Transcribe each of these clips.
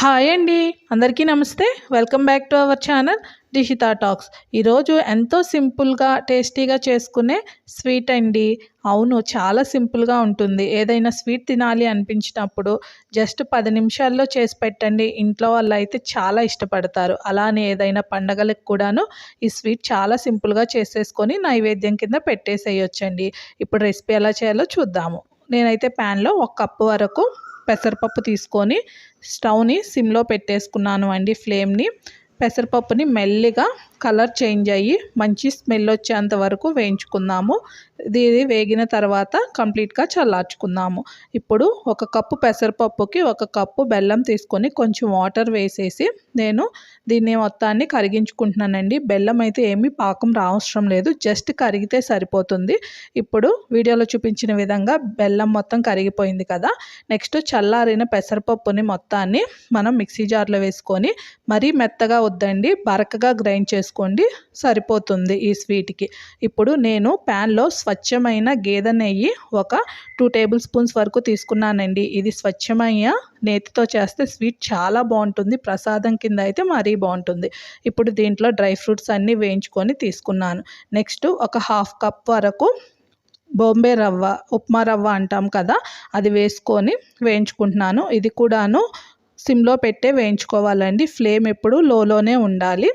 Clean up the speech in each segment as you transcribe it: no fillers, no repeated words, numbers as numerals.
Hi అండి, అందరికీ నమస్తే. Welcome back to our channel Dishita talks. ఈరోజు ఎంతో సింపుల్గా టేస్టీగా చేసుకునే స్వీట్ అండి. అవును, చాలా సింపుల్గా ఉంటుంది. ఏదైనా స్వీట్ తినాలి అనిపించినప్పుడు జస్ట్ 10 నిమిషాల్లో చేసి పెట్టండి. ఇంట్లో వాళ్ళు అయితే చాలా ఇష్టపడతారు. అలానే ఏదైనా పండగలకు కూడాను ఈ స్వీట్ చాలా సింపుల్గా చేసేసుకొని నైవేద్యం కింద పెట్టేసేయొచ్చండి. ఇప్పుడు రెసిపీ ఎలా చేయాలో చూద్దాము. నేనైతే ప్యాన్లో 1 కప్పు వరకు పెసరపప్పు తీసుకొని స్టవ్ని సిమ్లో పెట్టేసుకున్నాను అండి. ఫ్లేమ్ని పెసరపప్పుని మెల్లిగా కలర్ చేంజ్ అయ్యి మంచి స్మెల్ వచ్చేంత వరకు వేయించుకుందాము. ఇది వేగిన తర్వాత కంప్లీట్గా చల్లార్చుకుందాము. ఇప్పుడు 1 కప్పు పెసరపప్పుకి 1 కప్పు బెల్లం తీసుకొని కొంచెం వాటర్ వేసేసి నేను దీన్ని మొత్తాన్ని కరిగించుకుంటున్నానండి. బెల్లం అయితే ఏమీ పాకం రావసరం లేదు, జస్ట్ కరిగితే సరిపోతుంది. ఇప్పుడు వీడియోలో చూపించిన విధంగా బెల్లం మొత్తం కరిగిపోయింది కదా. నెక్స్ట్ చల్లారిన పెసరపప్పుని మొత్తాన్ని మనం మిక్సీ జార్లో వేసుకొని, మరీ మెత్తగా వద్దండి, బరకగా గ్రైండ్ చేసుకోండి, సరిపోతుంది ఈ స్వీట్కి. ఇప్పుడు నేను ప్యాన్లో స్వచ్ఛమైన గేదె నెయ్యి ఒక 2 టేబుల్ స్పూన్స్ వరకు తీసుకున్నానండి. ఇది స్వచ్ఛమైన నేతితో చేస్తే స్వీట్ చాలా బాగుంటుంది. ప్రసాదం కింద అయితే మరీ బాగుంటుంది. ఇప్పుడు దీంట్లో డ్రై ఫ్రూట్స్ అన్నీ వేయించుకొని తీసుకున్నాను. నెక్స్ట్ ఒక 1/2 కప్ వరకు బొంబే రవ్వ, ఉప్మా రవ్వ అంటాం కదా, అది వేసుకొని వేయించుకుంటున్నాను. ఇది కూడాను సిమ్లో పెట్టే వేయించుకోవాలండి. ఫ్లేమ్ ఎప్పుడు లోలోనే ఉండాలి.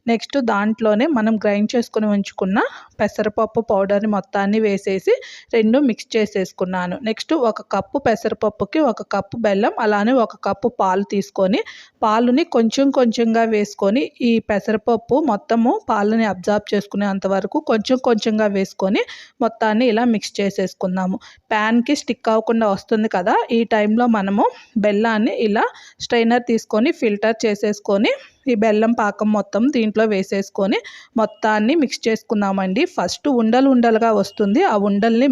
నెక్స్ట్ దాంట్లోనే మనం గ్రైండ్ చేసుకొని ఉంచుకున్న పెసరపప్పు పౌడర్ని మొత్తాన్ని వేసేసి 2 మిక్స్ చేసేసుకున్నాను. నెక్స్ట్ 1 కప్పు పెసరపప్పుకి 1 కప్పు బెల్లం, అలానే 1 కప్పు పాలు తీసుకొని పాలుని కొంచెం కొంచెంగా వేసుకొని ఈ పెసరపప్పు మొత్తము పాలని అబ్జార్బ్ చేసుకునేంత వరకు కొంచెం కొంచెంగా వేసుకొని మొత్తాన్ని ఇలా మిక్స్ చేసేసుకుందాము. ప్యాన్కి స్టిక్ అవ్వకుండా వస్తుంది కదా, ఈ టైంలో మనము బెల్లాన్ని ఇలా స్ట్రైనర్ తీసుకొని ఫిల్టర్ చేసేసుకొని ఈ బెల్లం పాకం మొత్తం దీంట్లో వేసేసుకొని మొత్తాన్ని మిక్స్ చేసుకున్నామండి. ఫస్ట్ ఉండలు ఉండలుగా వస్తుంది. ఆ ఉండల్ని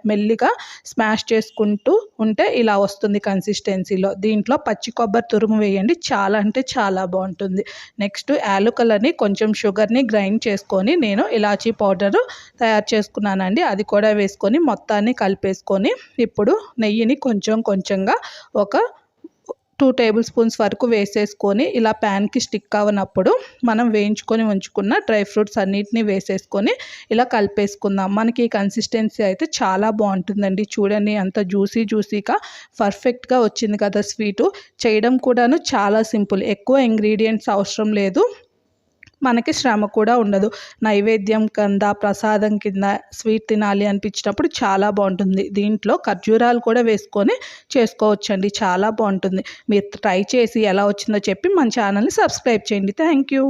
మెల్లిగా స్మాష్ చేసుకుంటూ ఉంటే ఇలా వస్తుంది కన్సిస్టెన్సీలో. దీంట్లో పచ్చి కొబ్బరి తురుము వేయండి, చాలా అంటే చాలా బాగుంటుంది. నెక్స్ట్ యాలకులని కొంచెం షుగర్ని గ్రైండ్ చేసుకొని నేను ఇలాచీ పౌడరు తయారు చేసుకున్నానండి. అది కూడా వేసుకొని మొత్తాన్ని కలిపేసుకొని ఇప్పుడు నెయ్యిని కొంచెం కొంచెంగా ఒక 2 టేబుల్ స్పూన్స్ వరకు వేసేసుకొని ఇలా ప్యాన్కి స్టిక్ అవ్వనప్పుడు మనం వేయించుకొని ఉంచుకున్న డ్రై ఫ్రూట్స్ అన్నిటిని వేసేసుకొని ఇలా కలిపేసుకుందాం. మనకి ఈ కన్సిస్టెన్సీ అయితే చాలా బాగుంటుందండి. చూడండి ఎంత జ్యూసీగా పర్ఫెక్ట్గా వచ్చింది కదా స్వీటు. చేయడం కూడాను చాలా సింపుల్, ఎక్కువ ఇంగ్రీడియంట్స్ అవసరం లేదు, మనకి శ్రమ కూడా ఉండదు. నైవేద్యం కింద, ప్రసాదం కింద స్వీట్ తినాలి అనిపించినప్పుడు చాలా బాగుంటుంది. దీంట్లో ఖర్జూరాలు కూడా వేసుకొని చేసుకోవచ్చండి, చాలా బాగుంటుంది. మీరు ట్రై చేసి ఎలా వచ్చిందో చెప్పి మన ఛానల్ని సబ్స్క్రైబ్ చేయండి. Thank you.